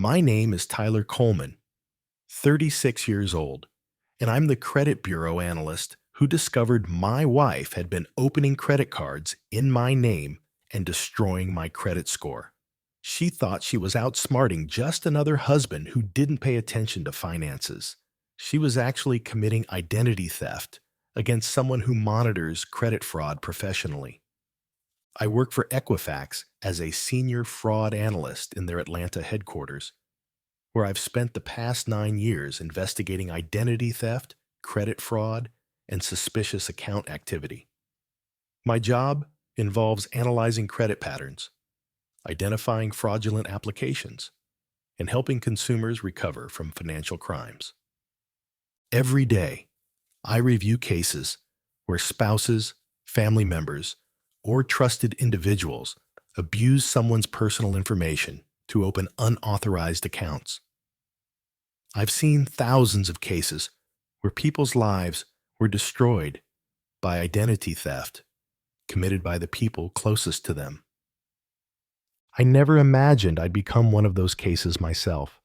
My name is Tyler Coleman, 36 years old, and I'm the credit bureau analyst who discovered my wife had been opening credit cards in my name and destroying my credit score. She thought she was outsmarting just another husband who didn't pay attention to finances. She was actually committing identity theft against someone who monitors credit fraud professionally. I work for Equifax as a senior fraud analyst in their Atlanta headquarters, where I've spent the past 9 years investigating identity theft, credit fraud, and suspicious account activity. My job involves analyzing credit patterns, identifying fraudulent applications, and helping consumers recover from financial crimes. Every day, I review cases where spouses, family members, or trusted individuals abuse someone's personal information to open unauthorized accounts. I've seen thousands of cases where people's lives were destroyed by identity theft committed by the people closest to them. I never imagined I'd become one of those cases myself.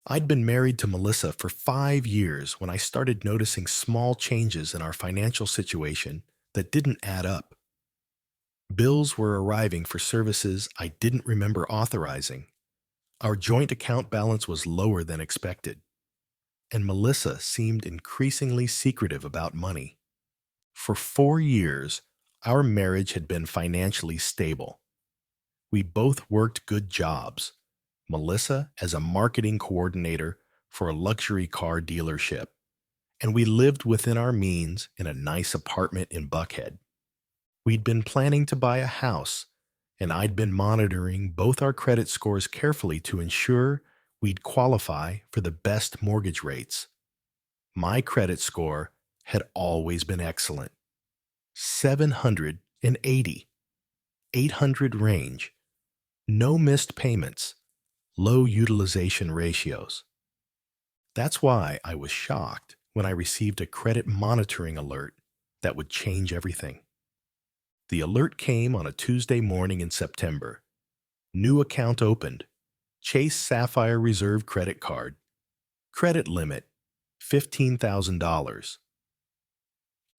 I'd been married to Melissa for 5 years when I started noticing small changes in our financial situation that didn't add up. Bills were arriving for services I didn't remember authorizing. Our joint account balance was lower than expected, and Melissa seemed increasingly secretive about money. For 4 years, our marriage had been financially stable. We both worked good jobs. Melissa as a marketing coordinator for a luxury car dealership, and we lived within our means in a nice apartment in Buckhead. We'd been planning to buy a house, and I'd been monitoring both our credit scores carefully to ensure we'd qualify for the best mortgage rates. My credit score had always been excellent. 780, 800 range, no missed payments, low utilization ratios. That's why I was shocked when I received a credit monitoring alert that would change everything. The alert came on a Tuesday morning in September. New account opened. Chase Sapphire Reserve credit card. Credit limit, $15,000.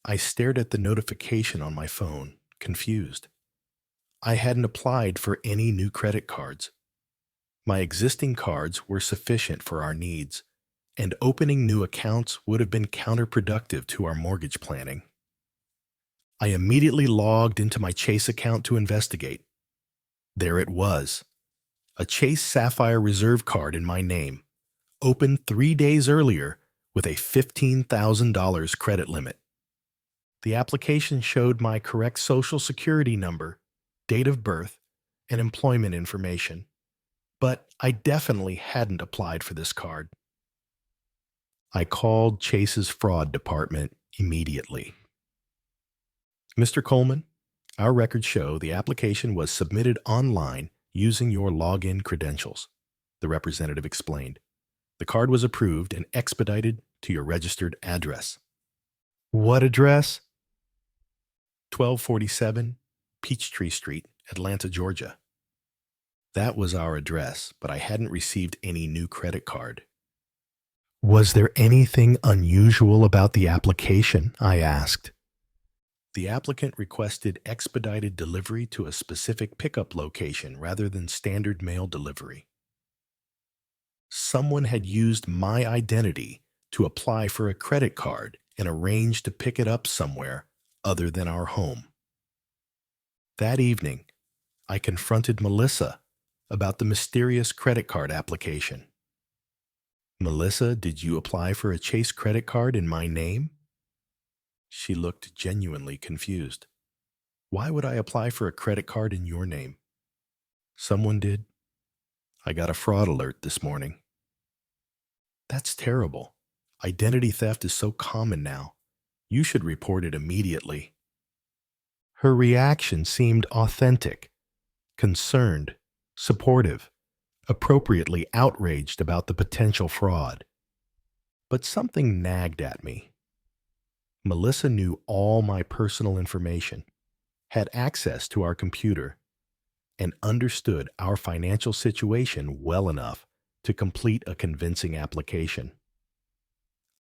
I stared at the notification on my phone, confused. I hadn't applied for any new credit cards. My existing cards were sufficient for our needs, and opening new accounts would have been counterproductive to our mortgage planning. I immediately logged into my Chase account to investigate. There it was, a Chase Sapphire Reserve card in my name, opened 3 days earlier with a $15,000 credit limit. The application showed my correct Social Security number, date of birth, and employment information, but I definitely hadn't applied for this card. I called Chase's fraud department immediately. Mr. Coleman, our records show the application was submitted online using your login credentials, the representative explained. The card was approved and expedited to your registered address. What address? 1247 Peachtree Street, Atlanta, Georgia. That was our address, but I hadn't received any new credit card. Was there anything unusual about the application? I asked. The applicant requested expedited delivery to a specific pickup location rather than standard mail delivery. Someone had used my identity to apply for a credit card and arrange to pick it up somewhere other than our home. That evening, I confronted Melissa about the mysterious credit card application. Melissa, did you apply for a Chase credit card in my name? She looked genuinely confused. Why would I apply for a credit card in your name? Someone did. I got a fraud alert this morning. That's terrible. Identity theft is so common now. You should report it immediately. Her reaction seemed authentic, concerned, supportive, appropriately outraged about the potential fraud. But something nagged at me. Melissa knew all my personal information, had access to our computer, and understood our financial situation well enough to complete a convincing application.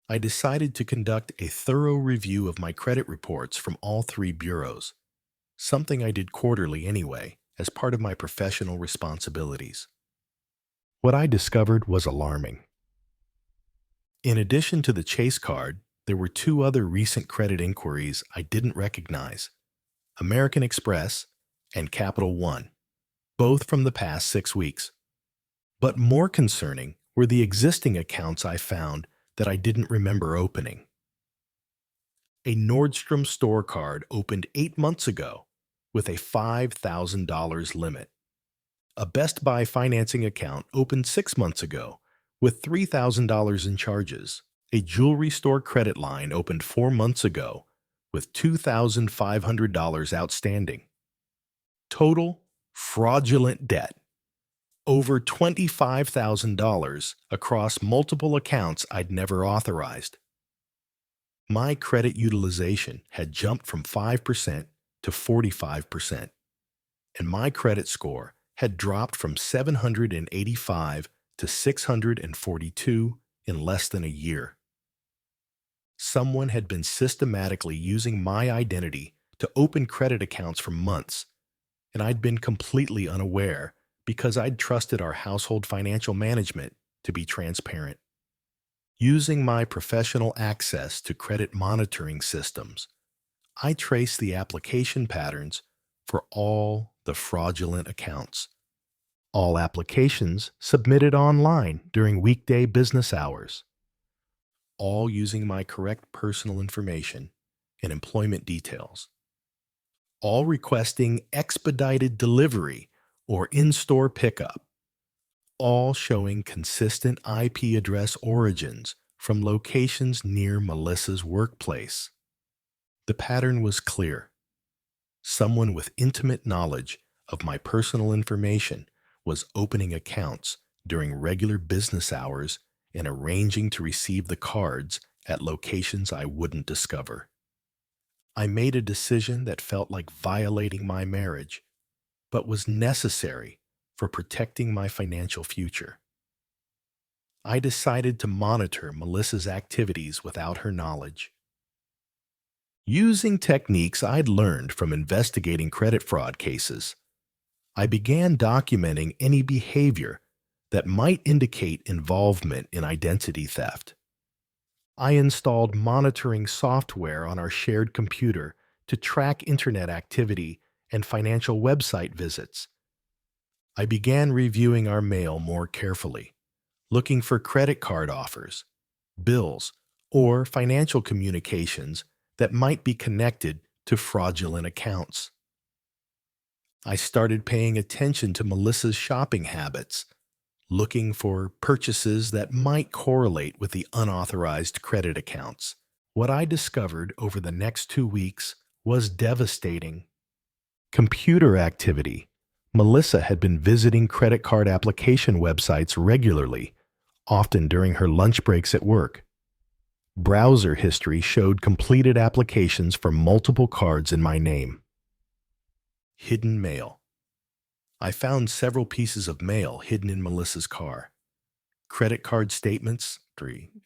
I decided to conduct a thorough review of my credit reports from all three bureaus, something I did quarterly anyway, as part of my professional responsibilities. What I discovered was alarming. In addition to the Chase card, there were two other recent credit inquiries I didn't recognize: American Express and Capital One, both from the past 6 weeks. But more concerning were the existing accounts I found that I didn't remember opening. A Nordstrom store card opened 8 months ago with a $5,000 limit. A Best Buy financing account opened 6 months ago with $3,000 in charges. A jewelry store credit line opened 4 months ago with $2,500 outstanding. Total fraudulent debt: over $25,000 across multiple accounts I'd never authorized. My credit utilization had jumped from 5% to 45%, and my credit score had dropped from 785 to 642 in less than a year. Someone had been systematically using my identity to open credit accounts for months, and I'd been completely unaware because I'd trusted our household financial management to be transparent. Using my professional access to credit monitoring systems, I traced the application patterns for all the fraudulent accounts. All applications submitted online during weekday business hours, all using my correct personal information and employment details, all requesting expedited delivery or in-store pickup, all showing consistent IP address origins from locations near Melissa's workplace. The pattern was clear. Someone with intimate knowledge of my personal information was opening accounts during regular business hours and arranging to receive the cards at locations I wouldn't discover. I made a decision that felt like violating my marriage, but was necessary for protecting my financial future. I decided to monitor Melissa's activities without her knowledge. Using techniques I'd learned from investigating credit fraud cases, I began documenting any behavior that might indicate involvement in identity theft. I installed monitoring software on our shared computer to track internet activity and financial website visits. I began reviewing our mail more carefully, looking for credit card offers, bills, or financial communications that might be connected to fraudulent accounts. I started paying attention to Melissa's shopping habits, looking for purchases that might correlate with the unauthorized credit accounts. What I discovered over the next 2 weeks was devastating. Computer activity. Melissa had been visiting credit card application websites regularly, often during her lunch breaks at work. Browser history showed completed applications for multiple cards in my name. Hidden mail. I found several pieces of mail hidden in Melissa's car. Credit card statements,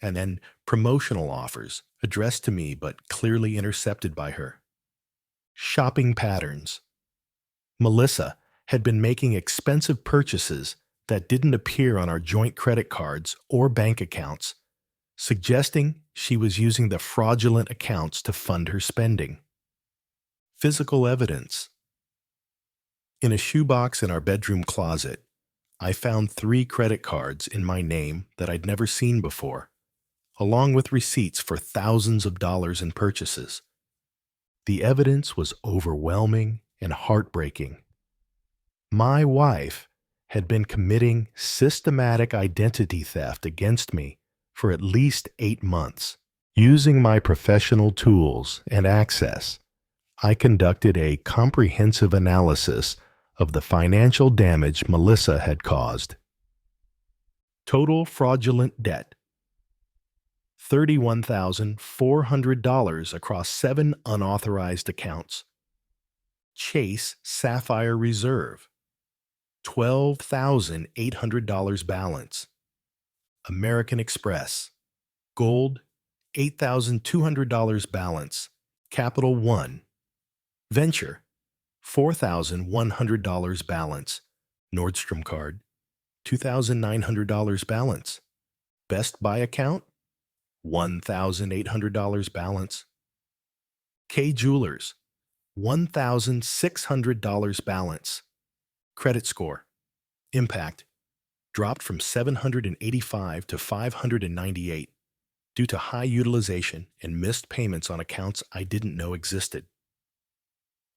and then promotional offers addressed to me but clearly intercepted by her. Shopping patterns. Melissa had been making expensive purchases that didn't appear on our joint credit cards or bank accounts, suggesting she was using the fraudulent accounts to fund her spending. Physical evidence. In a shoebox in our bedroom closet, I found 3 credit cards in my name that I'd never seen before, along with receipts for thousands of dollars in purchases. The evidence was overwhelming and heartbreaking. My wife had been committing systematic identity theft against me for at least 8 months. Using my professional tools and access, I conducted a comprehensive analysis of the financial damage Melissa had caused. Total fraudulent debt: $31,400 across 7 unauthorized accounts. Chase Sapphire Reserve: $12,800 balance. American Express. Gold, $8,200 balance. Capital One. Venture, $4,100 balance. Nordstrom card, $2,900 balance. Best Buy account, $1,800 balance. K Jewelers, $1,600 balance. Credit score, impact, dropped from 785 to 598 due to high utilization and missed payments on accounts I didn't know existed.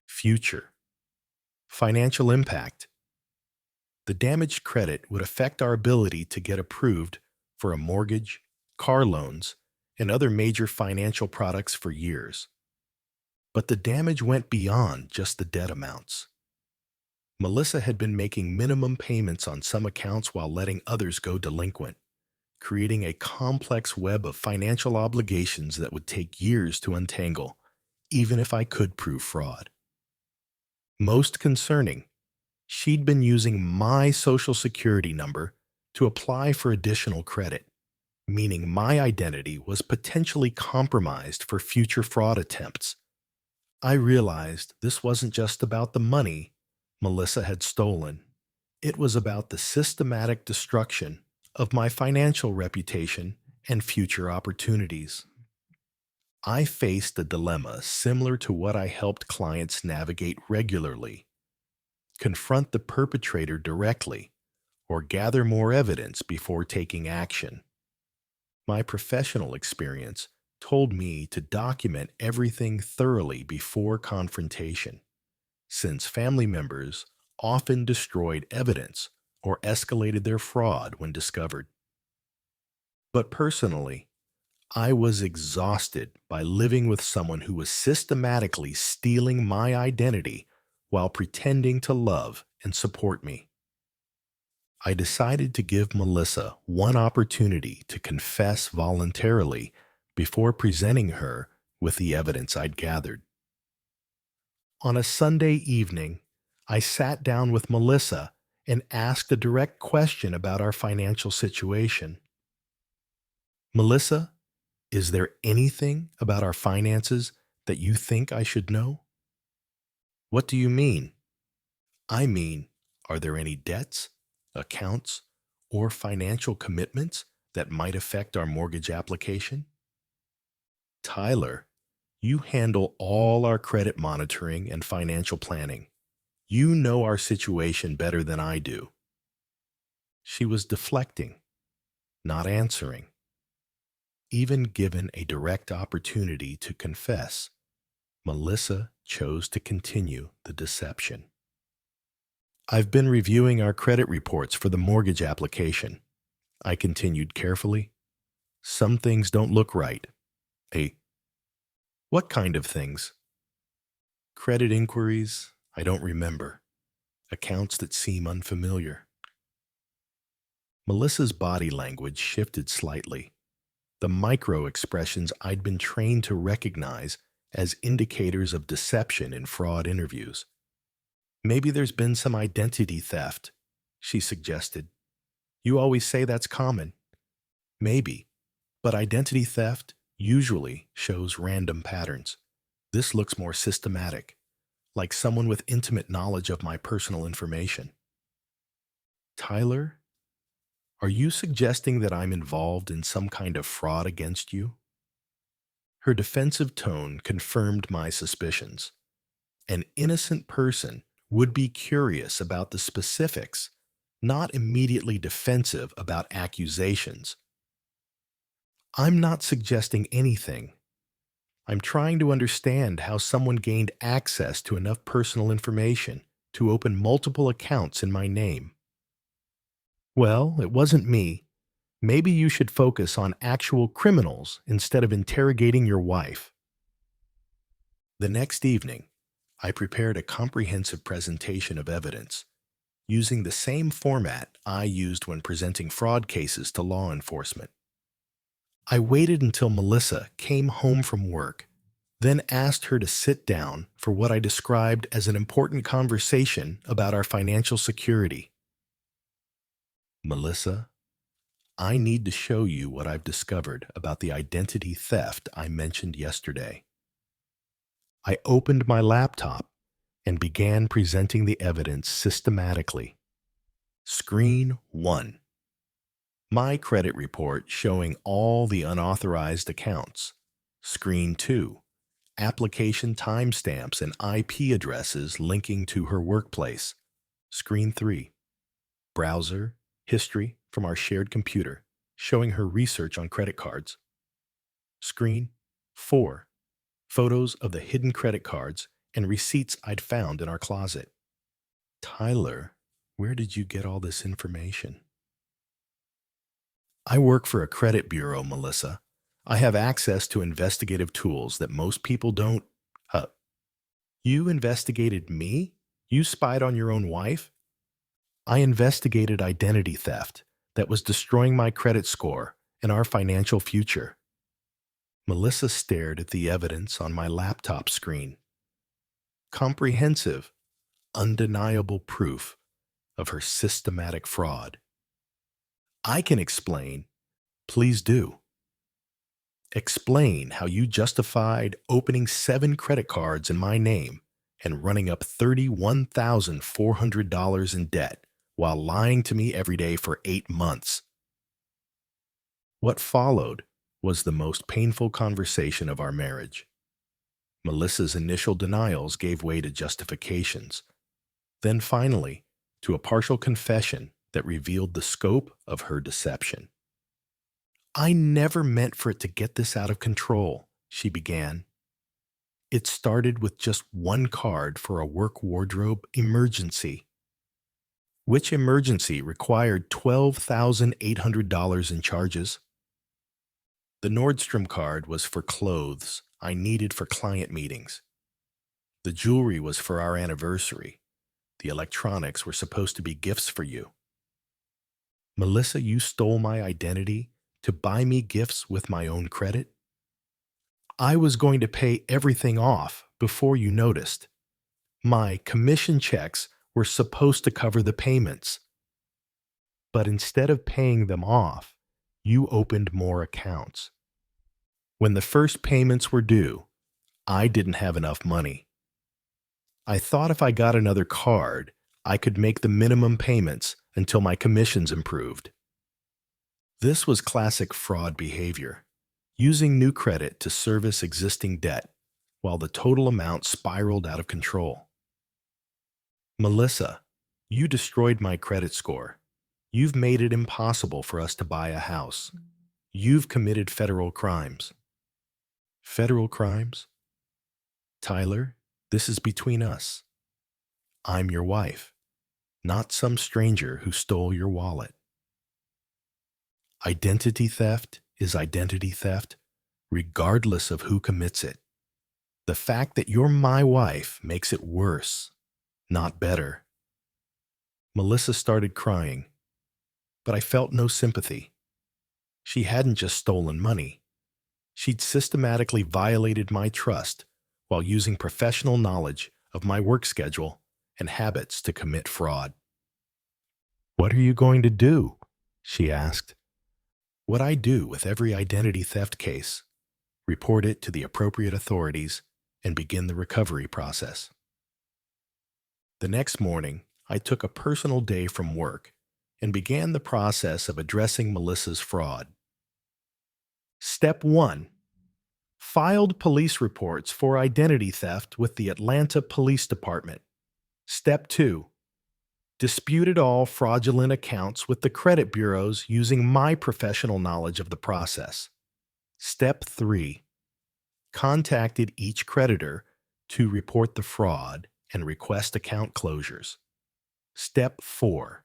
Future, financial impact. The damaged credit would affect our ability to get approved for a mortgage, car loans, and other major financial products for years. But the damage went beyond just the debt amounts. Melissa had been making minimum payments on some accounts while letting others go delinquent, creating a complex web of financial obligations that would take years to untangle, even if I could prove fraud. Most concerning, she'd been using my Social Security number to apply for additional credit, meaning my identity was potentially compromised for future fraud attempts. I realized this wasn't just about the money Melissa had stolen. It was about the systematic destruction of my financial reputation and future opportunities. I faced a dilemma similar to what I helped clients navigate regularly: confront the perpetrator directly or gather more evidence before taking action. My professional experience told me to document everything thoroughly before confrontation, since family members often destroyed evidence or escalated their fraud when discovered. But personally, I was exhausted by living with someone who was systematically stealing my identity while pretending to love and support me. I decided to give Melissa one opportunity to confess voluntarily before presenting her with the evidence I'd gathered. On a Sunday evening, I sat down with Melissa and asked a direct question about our financial situation. Melissa, is there anything about our finances that you think I should know? What do you mean? I mean, are there any debts, accounts, or financial commitments that might affect our mortgage application? Tyler, you handle all our credit monitoring and financial planning. You know our situation better than I do. She was deflecting, not answering. Even given a direct opportunity to confess, Melissa chose to continue the deception. I've been reviewing our credit reports for the mortgage application. I continued carefully. Some things don't look right. What kind of things? Credit inquiries I don't remember. Accounts that seem unfamiliar. Melissa's body language shifted slightly. The micro expressions I'd been trained to recognize as indicators of deception in fraud interviews. Maybe there's been some identity theft, she suggested. You always say that's common. Maybe, but identity theft usually shows random patterns. This looks more systematic, like someone with intimate knowledge of my personal information. Tyler, are you suggesting that I'm involved in some kind of fraud against you? Her defensive tone confirmed my suspicions. An innocent person would be curious about the specifics, not immediately defensive about accusations. I'm not suggesting anything. I'm trying to understand how someone gained access to enough personal information to open multiple accounts in my name. Well, it wasn't me. Maybe you should focus on actual criminals instead of interrogating your wife. The next evening, I prepared a comprehensive presentation of evidence, using the same format I used when presenting fraud cases to law enforcement. I waited until Melissa came home from work, then asked her to sit down for what I described as an important conversation about our financial security. Melissa, I need to show you what I've discovered about the identity theft I mentioned yesterday. I opened my laptop and began presenting the evidence systematically. Screen 1. My credit report showing all the unauthorized accounts. Screen 2. Application timestamps and IP addresses linking to her workplace. Screen 3. Browser history from our shared computer showing her research on credit cards. Screen 4. Photos of the hidden credit cards and receipts I'd found in our closet. Tyler, where did you get all this information? I work for a credit bureau, Melissa. I have access to investigative tools that most people don't. Uh, you investigated me? You spied on your own wife? I investigated identity theft that was destroying my credit score and our financial future. Melissa stared at the evidence on my laptop screen. Comprehensive, undeniable proof of her systematic fraud. I can explain. Please do. Explain how you justified opening 7 credit cards in my name and running up $31,400 in debt while lying to me every day for 8 months. What followed was the most painful conversation of our marriage. Melissa's initial denials gave way to justifications, then finally to a partial confession that revealed the scope of her deception. I never meant for it to get this out of control, she began. It started with just one card for a work wardrobe emergency. Which emergency required $12,800 in charges? The Nordstrom card was for clothes I needed for client meetings. The jewelry was for our anniversary. The electronics were supposed to be gifts for you. Melissa, you stole my identity to buy me gifts with my own credit? I was going to pay everything off before you noticed. My commission checks were supposed to cover the payments. But instead of paying them off, you opened more accounts. When the first payments were due, I didn't have enough money. I thought if I got another card, I could make the minimum payments until my commissions improved. This was classic fraud behavior, using new credit to service existing debt while the total amount spiraled out of control. Melissa, you destroyed my credit score. You've made it impossible for us to buy a house. You've committed federal crimes. Federal crimes? Tyler, this is between us. I'm your wife, not some stranger who stole your wallet. Identity theft is identity theft, regardless of who commits it. The fact that you're my wife makes it worse, not better. Melissa started crying, but I felt no sympathy. She hadn't just stolen money. She'd systematically violated my trust while using professional knowledge of my work schedule and habits to commit fraud. What are you going to do? She asked. What I do with every identity theft case, report it to the appropriate authorities and begin the recovery process. The next morning, I took a personal day from work and began the process of addressing Melissa's fraud. Step 1. Filed police reports for identity theft with the Atlanta Police Department. Step 2. Disputed all fraudulent accounts with the credit bureaus using my professional knowledge of the process. Step 3. Contacted each creditor to report the fraud and request account closures. Step 4.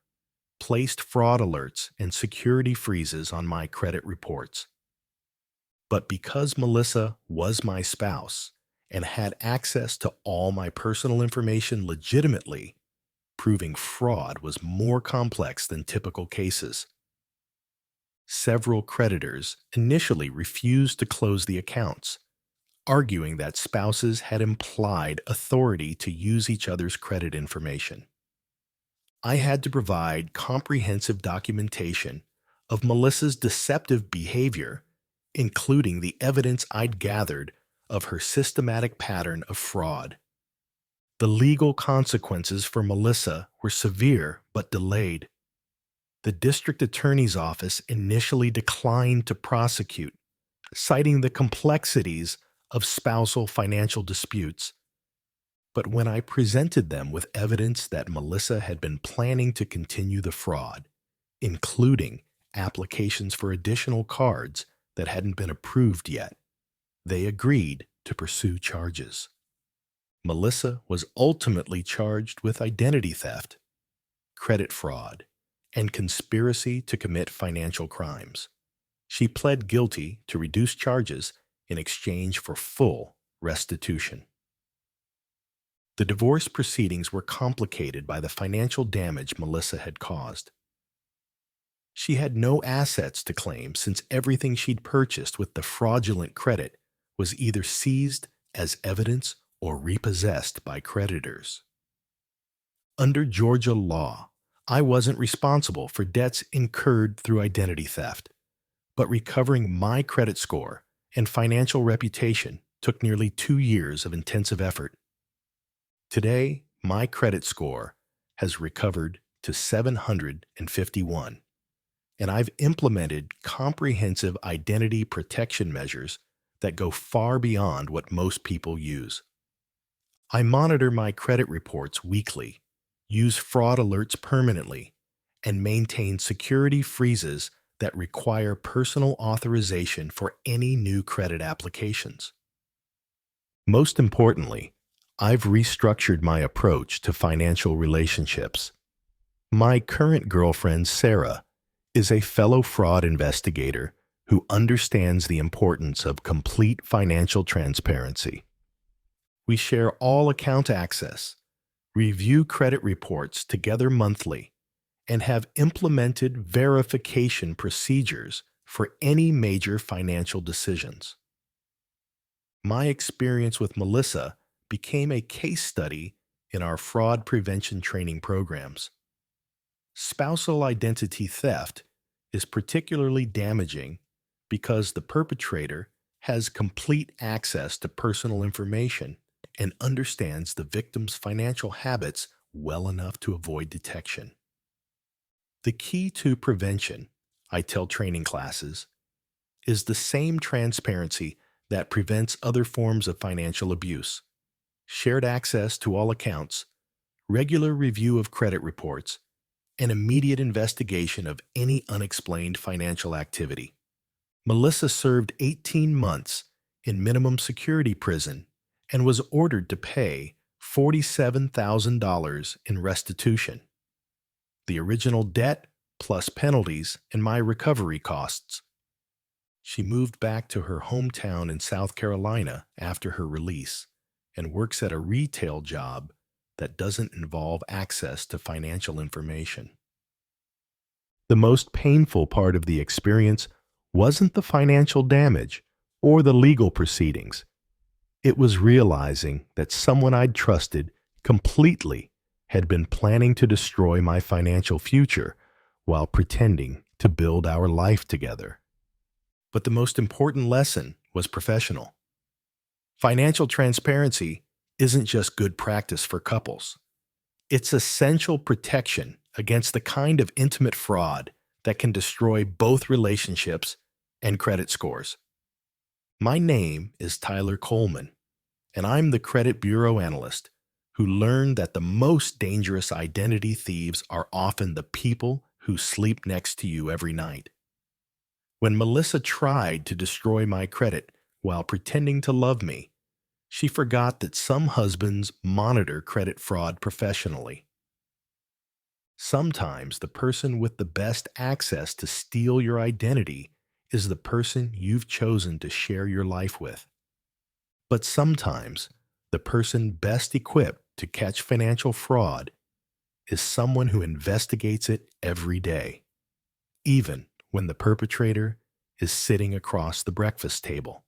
Placed fraud alerts and security freezes on my credit reports. But because Melissa was my spouse and had access to all my personal information legitimately, proving fraud was more complex than typical cases. Several creditors initially refused to close the accounts, arguing that spouses had implied authority to use each other's credit information. I had to provide comprehensive documentation of Melissa's deceptive behavior, including the evidence I'd gathered of her systematic pattern of fraud. The legal consequences for Melissa were severe but delayed. The district attorney's office initially declined to prosecute, citing the complexities of spousal financial disputes. But when I presented them with evidence that Melissa had been planning to continue the fraud, including applications for additional cards that hadn't been approved yet, they agreed to pursue charges. Melissa was ultimately charged with identity theft, credit fraud, and conspiracy to commit financial crimes. She pled guilty to reduced charges in exchange for full restitution. The divorce proceedings were complicated by the financial damage Melissa had caused. She had no assets to claim since everything she'd purchased with the fraudulent credit was either seized as evidence or repossessed by creditors. Under Georgia law, I wasn't responsible for debts incurred through identity theft, but recovering my credit score and financial reputation took nearly 2 years of intensive effort. Today, my credit score has recovered to 751, and I've implemented comprehensive identity protection measures that go far beyond what most people use. I monitor my credit reports weekly, use fraud alerts permanently, and maintain security freezes that require personal authorization for any new credit applications. Most importantly, I've restructured my approach to financial relationships. My current girlfriend, Sarah, is a fellow fraud investigator who understands the importance of complete financial transparency. We share all account access, review credit reports together monthly, and have implemented verification procedures for any major financial decisions. My experience with Melissa became a case study in our fraud prevention training programs. Spousal identity theft is particularly damaging because the perpetrator has complete access to personal information and understands the victim's financial habits well enough to avoid detection. The key to prevention, I tell training classes, is the same transparency that prevents other forms of financial abuse: shared access to all accounts, regular review of credit reports, and immediate investigation of any unexplained financial activity. Melissa served 18 months in minimum security prison and was ordered to pay $47,000 in restitution, the original debt plus penalties and my recovery costs. She moved back to her hometown in South Carolina after her release and works at a retail job that doesn't involve access to financial information. The most painful part of the experience wasn't the financial damage or the legal proceedings. It was realizing that someone I'd trusted completely had been planning to destroy my financial future while pretending to build our life together. But the most important lesson was professional. Financial transparency isn't just good practice for couples. It's essential protection against the kind of intimate fraud that can destroy both relationships and credit scores. My name is Tyler Coleman, and I'm the credit bureau analyst who learned that the most dangerous identity thieves are often the people who sleep next to you every night. When Melissa tried to destroy my credit while pretending to love me, she forgot that some husbands monitor credit fraud professionally. Sometimes the person with the best access to steal your identity is the person you've chosen to share your life with. But sometimes the person best equipped to catch financial fraud is someone who investigates it every day, even when the perpetrator is sitting across the breakfast table.